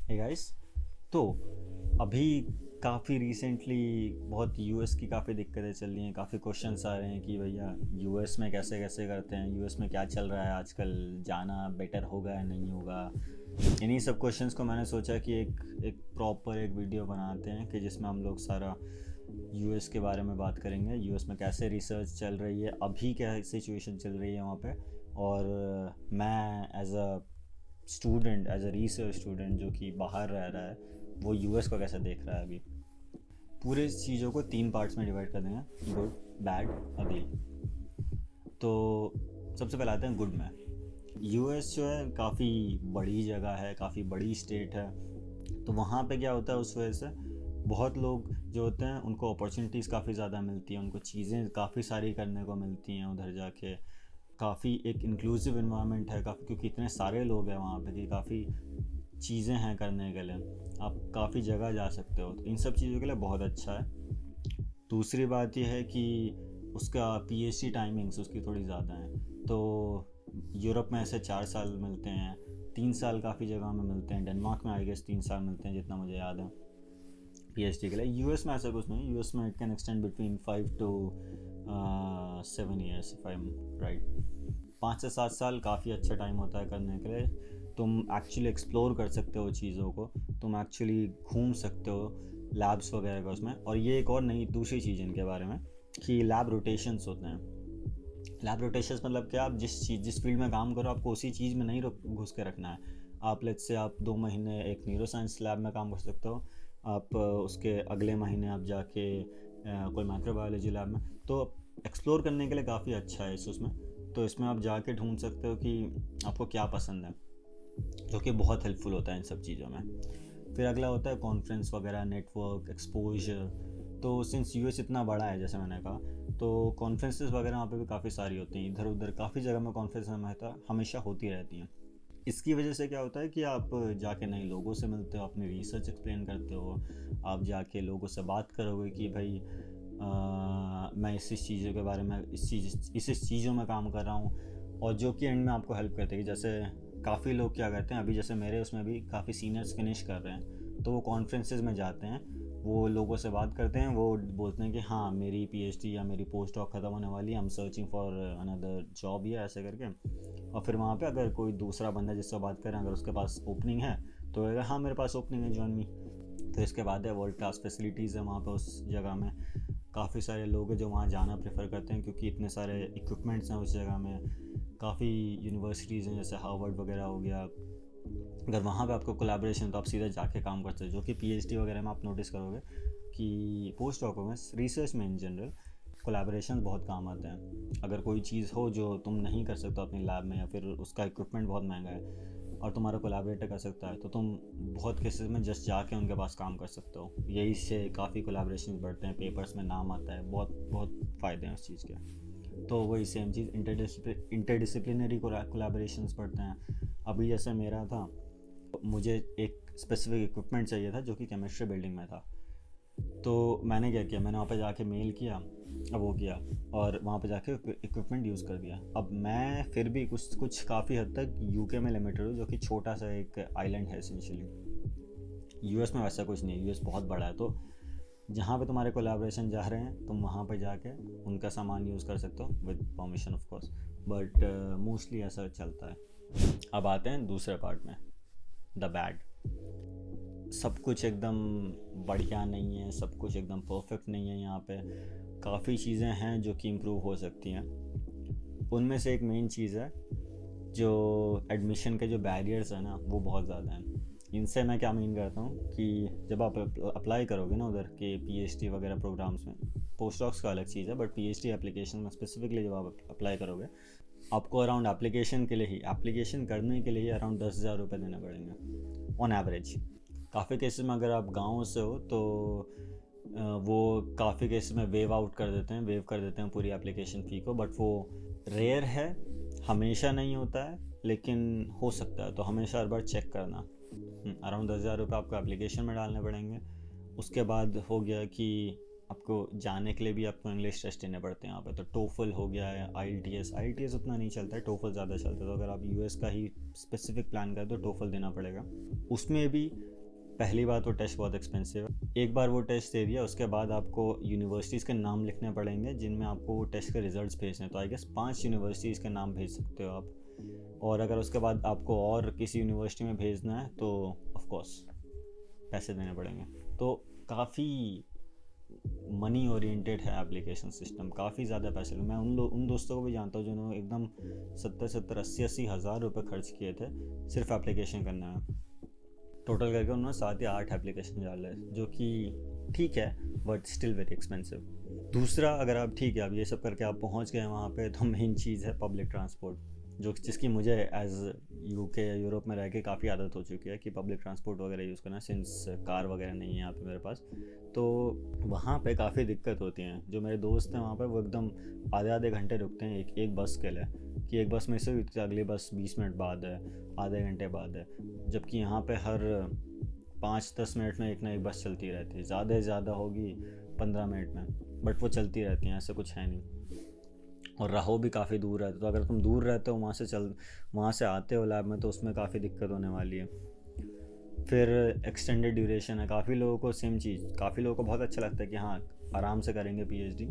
Hey guys. तो अभी काफ़ी रिसेंटली बहुत यूएस की काफ़ी दिक्कतें चल रही हैं, काफ़ी क्वेश्चंस आ रहे हैं कि भैया यूएस में कैसे कैसे करते हैं, यूएस में क्या चल रहा है आजकल, जाना बेटर होगा या नहीं होगा। इन्हीं सब क्वेश्चंस को मैंने सोचा कि एक प्रॉपर एक वीडियो बनाते हैं कि जिसमें हम लोग सारा यूएस के बारे में बात करेंगे, यूएस में कैसे रिसर्च चल रही है, अभी क्या सिचुएशन चल रही है वहाँ पे। और मैं as a student, as a research student जो कि बाहर रह रहा है, वो यूएस को कैसे देख रहा है अभी। पूरे चीज़ों को 3 पार्ट्स में डिवाइड कर देंगे, गुड, बैड, अगली। तो सबसे पहले आते हैं गुड में। यूएस जो है काफ़ी बड़ी जगह है, काफ़ी बड़ी स्टेट है। तो वहाँ पे क्या होता है, उस वजह से बहुत लोग जो होते हैं उनको अपॉर्चुनिटीज़ काफ़ी ज़्यादा मिलती हैं, उनको चीज़ें काफ़ी सारी करने को मिलती हैं उधर जाके। काफ़ी एक इंक्लूसिव इन्वायरमेंट है काफ़ी, क्योंकि इतने सारे लोग हैं वहाँ पे कि काफ़ी चीज़ें हैं करने के लिए, आप काफ़ी जगह जा सकते हो, तो इन सब चीज़ों के लिए बहुत अच्छा है। दूसरी बात यह है कि उसका पीएचडी टाइमिंग्स उसकी थोड़ी ज़्यादा हैं। तो यूरोप में ऐसे 4 साल मिलते हैं, 3 साल काफ़ी जगह में मिलते हैं, डेनमार्क में आई गेस 3 साल मिलते हैं जितना मुझे याद है पीएचडी के लिए। यूएस में ऐसा कुछ नहीं, यूएस में it can extend between 5 to 7 years if I am right. 5 से 7 साल काफ़ी अच्छा टाइम होता है करने के लिए। तुम एक्चुअली एक्सप्लोर कर सकते हो चीज़ों को, तुम एक्चुअली घूम सकते हो लैब्स वगैरह का उसमें। और ये एक और नई दूसरी चीज़ इनके बारे में कि लैब रोटेशंस होते हैं। लैब रोटेशंस मतलब क्या, आप जिस फील्ड में काम करो आपको उसी चीज़ में नहीं घुस के रखना है। आप लेट्स से आप 2 महीने एक न्यूरो साइंस लैब में काम कर सकते हो, आप उसके अगले महीने आप जाके कोई माइक्रोबायोलॉजी लैब में। तो एक्सप्लोर करने के लिए काफ़ी अच्छा है उसमें। तो इसमें आप जाके ढूंढ सकते हो कि आपको क्या पसंद है, जो कि बहुत हेल्पफुल होता है इन सब चीज़ों में। फिर अगला होता है कॉन्फ्रेंस वगैरह, नेटवर्क एक्सपोजर। तो सिंस यूएस इतना बड़ा है जैसे मैंने कहा, तो कॉन्फ्रेंसेस वगैरह वहाँ पे भी काफ़ी सारी होती हैं, इधर उधर काफ़ी जगह में कॉन्फ्रेंस हमेशा होती रहती हैं। इसकी वजह से क्या होता है कि आप जाके नए लोगों से मिलते हो, अपनी रिसर्च एक्सप्लेन करते हो, आप जाके लोगों से बात करोगे कि भाई मैं इस चीज़ों के बारे में इस चीज़ों में काम कर रहा हूँ, और जो कि एंड में आपको हेल्प करते हैं। जैसे काफ़ी लोग क्या करते हैं, अभी जैसे मेरे उसमें भी काफ़ी सीनियर्स फिनिश कर रहे हैं, तो वो कॉन्फ्रेंसेज में जाते हैं, वो लोगों से बात करते हैं, वो बोलते हैं कि हाँ मेरी पीएचडी या मेरी पोस्ट डॉक ख़त्म होने वाली है, I am searching for another job या ऐसे करके। और फिर वहाँ पे अगर कोई दूसरा बंदा जिससे बात करें, अगर उसके पास ओपनिंग है तो कहेगा हाँ मेरे पास ओपनिंग है, जॉइन मी। तो इसके बाद है वर्ल्ड क्लास फैसिलिटीज़ है वहाँ पे उस जगह में। काफ़ी सारे लोग हैं जो वहाँ जाना प्रेफर करते हैं, क्योंकि इतने सारे इक्विपमेंट्स हैं उस जगह में। काफ़ी यूनिवर्सिटीज़ हैं जैसे हार्वर्ड वगैरह हो गया। अगर वहाँ पे आपको कोलैबोरेशन, तो आप सीधा जाके काम कर सकते हो, जो कि पीएचडी वगैरह में आप नोटिस करोगे कि पोस्ट डॉक में, रिसर्च में इन जनरल, कोलैबोरेशन बहुत काम आते हैं। अगर कोई चीज़ हो जो तुम नहीं कर सकते अपनी लैब में, या फिर उसका इक्विपमेंट बहुत महंगा है और तुम्हारा कोलैबोरेटर कर सकता है, तो तुम बहुत केसेस में जस्ट जाके उनके पास काम कर सकते हो। यही से काफ़ी कोलैबोरेशन बढ़ते हैं, पेपर्स में नाम आता है, बहुत बहुत फ़ायदे हैं उस चीज़ के। तो वही सेम चीज़, इंटरडिसिप्लिनरी कोलैबोरेशंस बढ़ते हैं। अभी जैसे मेरा था, मुझे एक स्पेसिफिक इक्विपमेंट चाहिए था जो कि केमिस्ट्री बिल्डिंग में था। तो मैंने क्या किया, मैंने वहाँ पे जाके मेल किया, अब वो किया, और वहाँ पे जाके इक्विपमेंट यूज़ कर दिया। अब मैं फिर भी कुछ कुछ काफ़ी हद तक यूके में लिमिटेड हूँ, जो कि छोटा सा एक आइलैंड है एसेंशियली। यूएस में वैसा कुछ नहीं है, यूएस बहुत बड़ा है। तो जहाँ पे तुम्हारे कोलैबोरेशन जा रहे हैं, तुम वहाँ पे जाके उनका सामान यूज़ कर सकते हो with permission of course, but mostly ऐसा चलता है। अब आते हैं दूसरे पार्ट में, द बैड। सब कुछ एकदम बढ़िया नहीं है, सब कुछ एकदम परफेक्ट नहीं है यहाँ पे। काफ़ी चीज़ें हैं जो कि इम्प्रूव हो सकती हैं। उनमें से एक मेन चीज़ है, जो एडमिशन के जो बैरियर्स हैं ना, वो बहुत ज़्यादा हैं। इनसे मैं क्या मीन करता हूँ कि जब आप अप्लाई करोगे ना उधर के पीएचडी वगैरह प्रोग्राम्स में, पोस्ट डॉक्स का अलग चीज़ है, बट पीएचडी एप्लीकेशन में स्पेसिफिकली जब आप अप्लाई करोगे, आपको अराउंड एप्लीकेशन करने के लिए ही अराउंड 10,000 रुपये देने पड़ेंगे ऑन एवरेज। काफ़ी केसेस में अगर आप गाँव से हो तो वो काफ़ी केसेस में वेव कर देते हैं पूरी एप्लीकेशन फ़ी को, बट वो रेयर है, हमेशा नहीं होता है, लेकिन हो सकता है। तो हमेशा हर बार चेक करना। अराउंड 10,000 रुपये आपको एप्लीकेशन में डालने पड़ेंगे। उसके बाद हो गया कि आपको जाने के लिए भी आपको इंग्लिश टेस्ट देने पड़ते हैं यहाँ पे। तो टोफल हो गया है, आई एल टी एस उतना नहीं चलता है, टोफल ज़्यादा चलता है। तो अगर आप यूएस का ही स्पेसिफिक प्लान करें तो टोफल देना पड़ेगा। उसमें भी पहली बात वो टेस्ट बहुत एक्सपेंसिव है। एक बार वो टेस्ट दे दिया उसके बाद आपको यूनिवर्सिटीज़ के नाम लिखने पड़ेंगे जिनमें आपको वो टेस्ट के रिजल्ट्स भेजने हैं। तो आई गेस 5 यूनिवर्सिटीज़ के नाम भेज सकते हो आप। और अगर उसके बाद आपको और किसी यूनिवर्सिटी में भेजना है तो ऑफ कोर्स पैसे देने पड़ेंगे। तो काफ़ी मनी ओरिएंटेड है एप्लीकेशन सिस्टम, काफ़ी ज़्यादा पैसे। मैं उन दोस्तों को भी जानता हूँ जिन्होंने एकदम 70-80 हज़ार रुपये खर्च किए थे सिर्फ एप्लीकेशन करने में। टोटल करके उन्होंने 7 या 8 एप्लीकेशन डाले, जो कि ठीक है बट स्टिल वेरी एक्सपेंसिव। दूसरा, अगर आप ठीक है अब ये सब करके आप पहुंच गए वहाँ पे, तो मेन चीज़ है पब्लिक ट्रांसपोर्ट, जिसकी मुझे एज यूके या यूरोप में रह के काफ़ी आदत हो चुकी है कि पब्लिक ट्रांसपोर्ट वगैरह यूज़ करना, सिंस कार वगैरह नहीं है यहाँ पे मेरे पास। तो वहाँ पे काफ़ी दिक्कत होती हैं। जो मेरे दोस्त हैं वहाँ पे वो एकदम आधे घंटे रुकते हैं एक बस के लिए, कि एक बस में से अगली बस 20 मिनट बाद है, आधे घंटे बाद है, जबकि यहाँ पे हर 5-10 मिनट में एक ना एक बस चलती रहती है, ज़्यादा से ज़्यादा होगी 15 मिनट में, बट वो चलती रहती हैं, ऐसा कुछ है नहीं। और रहो भी काफ़ी दूर रहते, तो अगर तुम दूर रहते हो वहाँ से आते हो लैब में, तो उसमें काफ़ी दिक्कत होने वाली है। फिर एक्सटेंडेड ड्यूरेशन है, काफ़ी लोगों को सेम चीज़, काफ़ी लोगों को बहुत अच्छा लगता है कि हाँ आराम से करेंगे पीएचडी,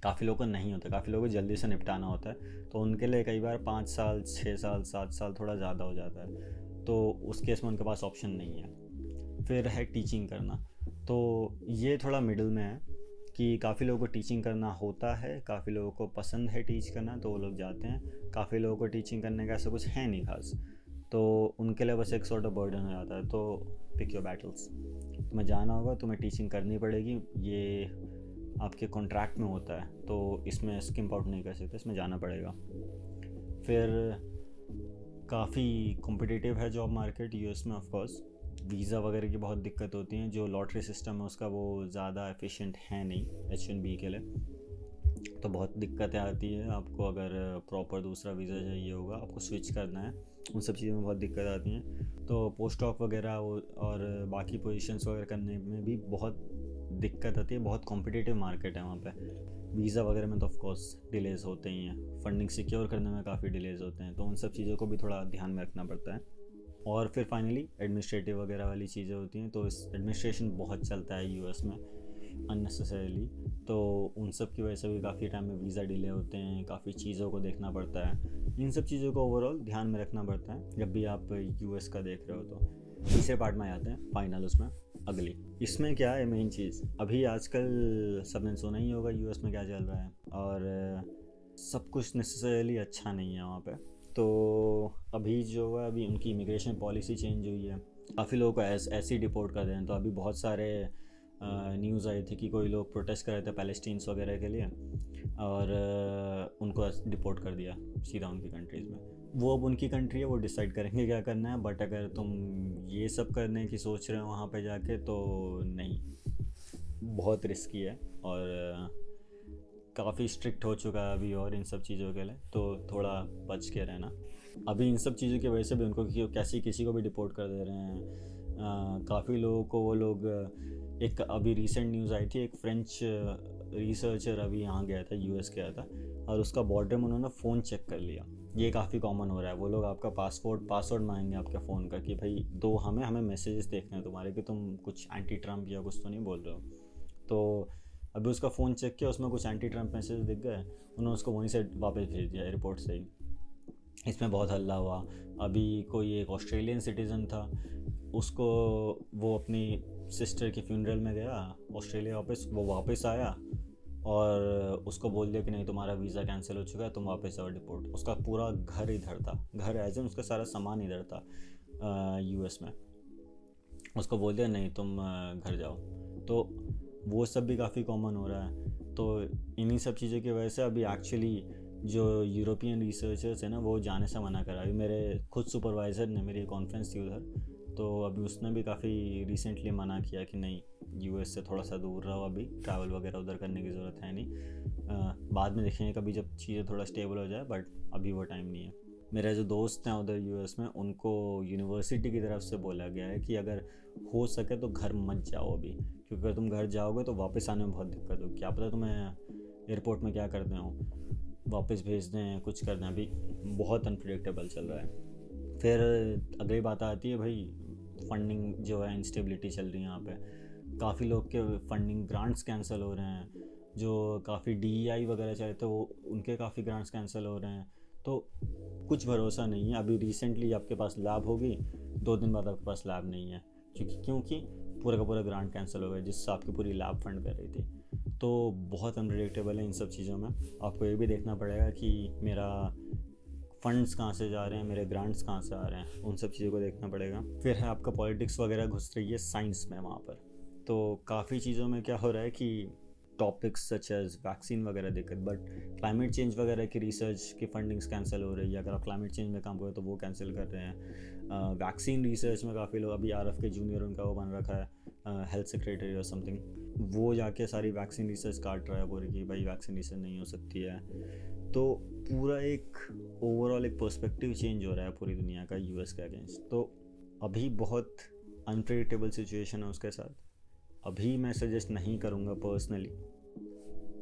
काफ़ी लोगों को नहीं होता, काफ़ी लोगों को जल्दी से निपटाना होता है, तो उनके लिए कई बार 5 साल 6 साल 7 साल थोड़ा ज़्यादा हो जाता है, तो उस केस में उनके पास ऑप्शन नहीं है। फिर है टीचिंग करना, तो ये थोड़ा मिडिल में है कि काफ़ी लोगों को टीचिंग करना होता है, काफ़ी लोगों को पसंद है टीच करना, तो वो लोग जाते हैं। काफ़ी लोगों को टीचिंग करने का ऐसा कुछ है नहीं खास, तो उनके लिए बस एक सॉर्ट ऑफ बर्डन हो जाता है। तो पिक योर बैटल्स, तुम्हें जाना होगा, तुम्हें टीचिंग करनी पड़ेगी, ये आपके कॉन्ट्रैक्ट में होता है, तो इसमें स्किप आउट नहीं कर सकते, इसमें जाना पड़ेगा। फिर काफ़ी कॉम्पिटिटिव है जॉब मार्केट यूएस में, ऑफ कोर्स वीज़ा वगैरह की बहुत दिक्कत होती है, जो लॉटरी सिस्टम है उसका वो ज़्यादा एफिशिएंट है नहीं H1B के लिए, तो बहुत दिक्कतें आती हैं आपको। अगर प्रॉपर दूसरा वीज़ा चाहिए होगा, आपको स्विच करना है, उन सब चीज़ों में बहुत दिक्कत आती हैं। तो पोस्ट ऑफ वगैरह और बाकी पोजीशंस वगैरह करने में भी बहुत दिक्कत आती है, बहुत कॉम्पिटिटिव मार्केट है वहाँ पे। वीज़ा वगैरह में तो ऑफ कोर्स डिलेज़ होते ही हैं, फंडिंग सिक्योर करने में काफ़ी डिलेज़ होते हैं, तो उन सब चीज़ों को भी थोड़ा ध्यान में रखना पड़ता है। और फिर फाइनली एडमिनिस्ट्रेटिव वगैरह वाली चीज़ें होती हैं, तो इस एडमिनिस्ट्रेशन बहुत चलता है यूएस में अननेसेसरीली, तो उन सब की वजह से भी काफ़ी टाइम में वीज़ा डिले होते हैं, काफ़ी चीज़ों को देखना पड़ता है। इन सब चीज़ों को ओवरऑल ध्यान में रखना पड़ता है जब भी आप यूएस का देख रहे हो। तो तीसरे पार्ट में आते हैं फाइनल, उसमें अगली। इसमें क्या है मेन चीज़, अभी आजकल सबने सुना ही होगा यूएस में क्या चल रहा है, और सब कुछ नेसेसरीली अच्छा नहीं है वहाँ पे। तो अभी जो है, अभी उनकी इमिग्रेशन पॉलिसी चेंज हुई है, काफ़ी लोगों को ऐसे ही डिपोर्ट कर रहे हैं। तो अभी बहुत सारे न्यूज़ आई थी कि कोई लोग प्रोटेस्ट कर रहे थे पैलेस्टीन्स वगैरह के लिए, और उनको डिपोर्ट कर दिया सीधा उनकी कंट्रीज़ में। वो अब उनकी कंट्री है, वो डिसाइड करेंगे क्या करना है, बट अगर तुम ये सब करने की सोच रहे हो वहाँ पे जाके, तो नहीं, बहुत रिस्की है, और काफ़ी स्ट्रिक्ट हो चुका है अभी और इन सब चीज़ों के लिए, तो थोड़ा बच के रहना। अभी इन सब चीज़ों की वजह से भी उनको कैसे किसी को भी डिपोर्ट कर दे रहे हैं। काफ़ी लोगों को वो लोग, एक अभी रिसेंट न्यूज़ आई थी, एक फ्रेंच रिसर्चर अभी यहाँ गया था, यूएस गया था, और उसका बॉर्डर में उन्होंने फ़ोन चेक कर लिया। ये काफ़ी कॉमन हो रहा है, वो लोग आपका पासवर्ड मांगेंगे आपके फ़ोन का, कि भाई दो हमें मैसेजेस देखने हैं तुम्हारे, कि तुम कुछ एंटी ट्रम्प या कुछ तो नहीं बोल रहे हो। तो अभी उसका फ़ोन चेक किया, उसमें कुछ एंटी ट्रम्प मैसेज दिख गए, उन्होंने उसको वहीं से वापस भेज दिया एयरपोर्ट से ही। इसमें बहुत हल्ला हुआ। अभी कोई एक ऑस्ट्रेलियन सिटीज़न था, उसको, वो अपनी सिस्टर के फ्यूनरल में गया ऑस्ट्रेलिया वो वापस आया, और उसको बोल दिया कि नहीं तुम्हारा वीज़ा कैंसिल हो चुका है, तुम वापस आओ डिपोर्ट। उसका पूरा घर इधर था, घर एज एन उसका सारा सामान इधर था यूएस में, उसको बोल दिया नहीं तुम घर जाओ। तो वो सब भी काफ़ी कॉमन हो रहा है। तो इन्हीं सब चीज़ों की वजह से अभी एक्चुअली जो यूरोपियन रिसर्चर्स हैं ना, वो जाने से मना करा। अभी मेरे खुद सुपरवाइज़र ने, मेरी कॉन्फ्रेंस थी उधर, तो अभी उसने भी काफ़ी रिसेंटली मना किया कि नहीं यूएस से थोड़ा सा दूर रहो, अभी ट्रैवल वगैरह उधर करने की ज़रूरत है नहीं, बाद में देखेंगे कभी जब चीज़ें थोड़ा स्टेबल हो जाए, बट अभी वो टाइम नहीं है। मेरे जो दोस्त हैं उधर यूएस में, उनको यूनिवर्सिटी की तरफ से बोला गया है कि अगर हो सके तो घर मत जाओ अभी, क्योंकि अगर तुम घर जाओगे तो वापस आने में बहुत दिक्कत होगी। क्या पता तुम्हें एयरपोर्ट में क्या करते हो, वापस भेज दें, कुछ करना, अभी बहुत अनप्रेडिक्टेबल चल रहा है। फिर अगली बात आती है भाई फंडिंग जो है इंस्टेबिलिटी चल रही है यहाँ पे, काफ़ी लोग के फंडिंग ग्रांट्स कैंसिल हो रहे हैं, जो काफ़ी DEI वगैरह चले थे वो उनके काफ़ी ग्रांट्स कैंसिल हो रहे हैं। तो कुछ भरोसा नहीं है। अभी रिसेंटली आपके पास लैब होगी, 2 दिन बाद आपके पास लैब नहीं है, क्योंकि पूरा का पूरा ग्रांट कैंसिल हो गया जिससे आपकी पूरी लैब फंड कर रही थी। तो बहुत अनप्रेडिक्टेबल है इन सब चीज़ों में। आपको ये भी देखना पड़ेगा कि मेरा फंड्स कहाँ से जा रहे हैं, मेरे ग्रांट्स कहाँ से आ रहे हैं, उन सब चीज़ों को देखना पड़ेगा। फिर है आपका पॉलिटिक्स वगैरह घुस रही है साइंस में वहाँ पर। तो काफ़ी चीज़ों में क्या हो रहा है कि टॉपिक्स सच एज वैक्सीन वगैरह दिक्कत, बट क्लाइमेट चेंज वगैरह की रिसर्च की फंडिंग्स कैंसिल हो रही है। अगर आप क्लाइमेट चेंज में काम करो तो वो कैंसिल कर रहे हैं। वैक्सीन रिसर्च में काफ़ी लोग, अभी RF के जूनियर उनका वो बन रखा है हेल्थ सेक्रेटरी और समथिंग, वो जाके सारी वैक्सीन रिसर्च काट रहा है पूरी कि भाई वैक्सीन रिसर्च नहीं हो सकती है। तो पूरा एक ओवरऑल एक पर्सपेक्टिव चेंज हो रहा है पूरी दुनिया का US के अगेंस्ट। तो अभी बहुत अनप्रेडिक्टेबल सिचुएशन है उसके साथ। अभी मैं सजेस्ट नहीं करूँगा पर्सनली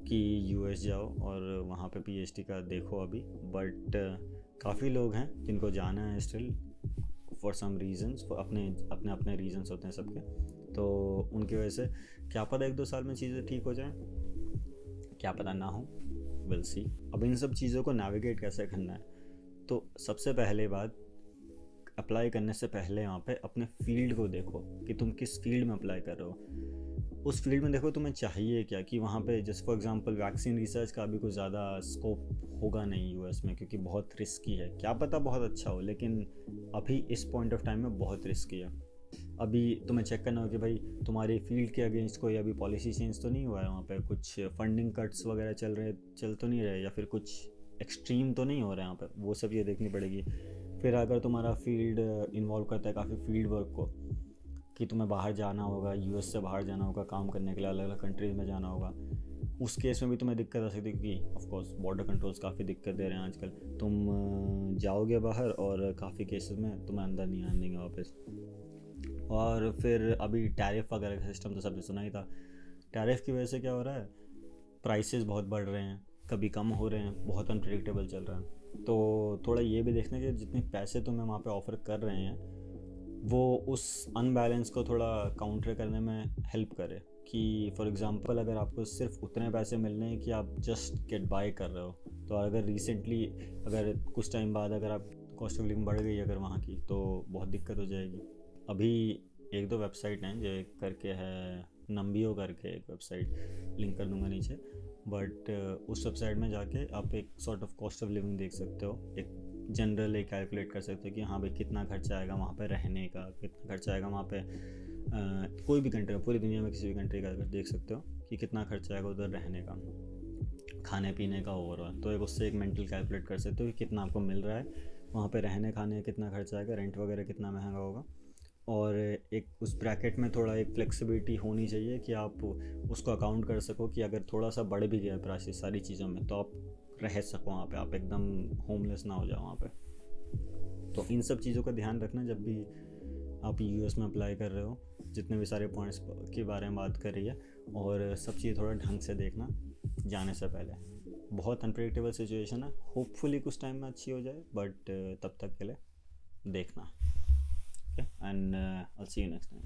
कि US जाओ और वहाँ पे PhD का देखो अभी, बट काफ़ी लोग हैं जिनको जाना है स्टिल फॉर सम रीजंस, अपने अपने अपने रीजंस होते हैं सबके। तो उनकी वजह से क्या पता 1-2 साल में चीज़ें ठीक हो जाएं, क्या पता ना हो, विल सी। अब इन सब चीज़ों को नेविगेट कैसे करना है, तो सबसे पहले बात, अप्लाई करने से पहले वहाँ पे अपने फील्ड को देखो कि तुम किस फील्ड में अप्लाई कर रहे हो। उस फील्ड में देखो तुम्हें चाहिए क्या, कि वहाँ पे just for example vaccine research का भी कुछ ज़्यादा स्कोप होगा नहीं US में, क्योंकि बहुत रिस्की है। क्या पता बहुत अच्छा हो, लेकिन अभी इस पॉइंट ऑफ टाइम में बहुत रिस्की है। अभी तुम्हें चेक करना हो कि भाई तुम्हारी फील्ड के अगेंस्ट कोई अभी पॉलिसी चेंज तो नहीं हुआ है, वहाँ पे कुछ फंडिंग कट्स वगैरह चल तो नहीं रहे, या फिर कुछ एक्सट्रीम तो नहीं हो रहा है यहाँ पे, वो सब ये देखनी पड़ेगी। फिर अगर तुम्हारा फील्ड इन्वॉल्व करता है काफ़ी फील्ड वर्क को, कि तुम्हें बाहर जाना होगा, US से बाहर जाना होगा काम करने के लिए, अलग अलग कंट्रीज़ में जाना होगा, उस केस में भी तुम्हें दिक्कत आ सकती है, क्योंकि ऑफकोर्स बॉर्डर कंट्रोल्स काफ़ी दिक्कत दे रहे हैं आजकल। तुम जाओगे बाहर और काफ़ी केसेस में तुम्हें अंदर नहीं आने देंगे वापस। और फिर अभी टैरिफ वगैरह का सिस्टम तो सबने सुना ही था। टैरिफ की वजह से क्या हो रहा है, प्राइसेस बहुत बढ़ रहे हैं, कभी कम हो रहे हैं, बहुत अनप्रेडिक्टेबल चल रहा है। तो थोड़ा ये भी देखना कि जितने पैसे तुम्हें वहाँ पे ऑफ़र कर रहे हैं वो उस अनबैलेंस को थोड़ा काउंटर करने में हेल्प करे। कि फॉर एग्जांपल अगर आपको सिर्फ उतने पैसे मिलने हैं कि आप जस्ट गेट बाय कर रहे हो, तो अगर रिसेंटली अगर कुछ टाइम बाद अगर आप कॉस्ट ऑफ लिविंग बढ़ गई अगर वहाँ की, तो बहुत दिक्कत हो जाएगी। अभी 1-2 वेबसाइट हैं जो एक करके है, नम्बियो करके एक वेबसाइट, लिंक कर दूंगा नीचे, बट उस वेबसाइट में जाके आप एक sort of cost of living देख सकते हो, एक जनरल एक कैलकुलेट कर सकते हो कि हाँ भाई कितना खर्चा आएगा वहाँ पे रहने का, कितना खर्चा आएगा वहाँ पे कोई भी कंट्री का, पूरी दुनिया में किसी भी कंट्री का अगर देख सकते हो कि कितना खर्चा आएगा उधर रहने का, खाने पीने का ओवरऑल। तो एक उससे एक मेंटल कैलकुलेट कर सकते हो कि कितना आपको मिल रहा है वहाँ पे, रहने खाने कितना खर्चा आएगा, रेंट वगैरह कितना महंगा होगा। और एक उस ब्रैकेट में थोड़ा एक फ्लेक्सिबिलिटी होनी चाहिए कि आप उसको अकाउंट कर सको कि अगर थोड़ा सा बढ़ भी गया प्राइस सारी चीज़ों में, तो आप रह सको वहाँ पे, आप एकदम होमलेस ना हो जाओ वहाँ पे। तो इन सब चीज़ों का ध्यान रखना जब भी आप US में अप्लाई कर रहे हो, जितने भी सारे पॉइंट्स के बारे में बात कर रही है, और सब चीज़ थोड़ा ढंग से देखना जाने से पहले। बहुत अनप्रेडिक्टेबल सिचुएशन है, होपफुली कुछ टाइम में अच्छी हो जाए, बट तब तक के लिए देखना। Okay, and I will see you next time.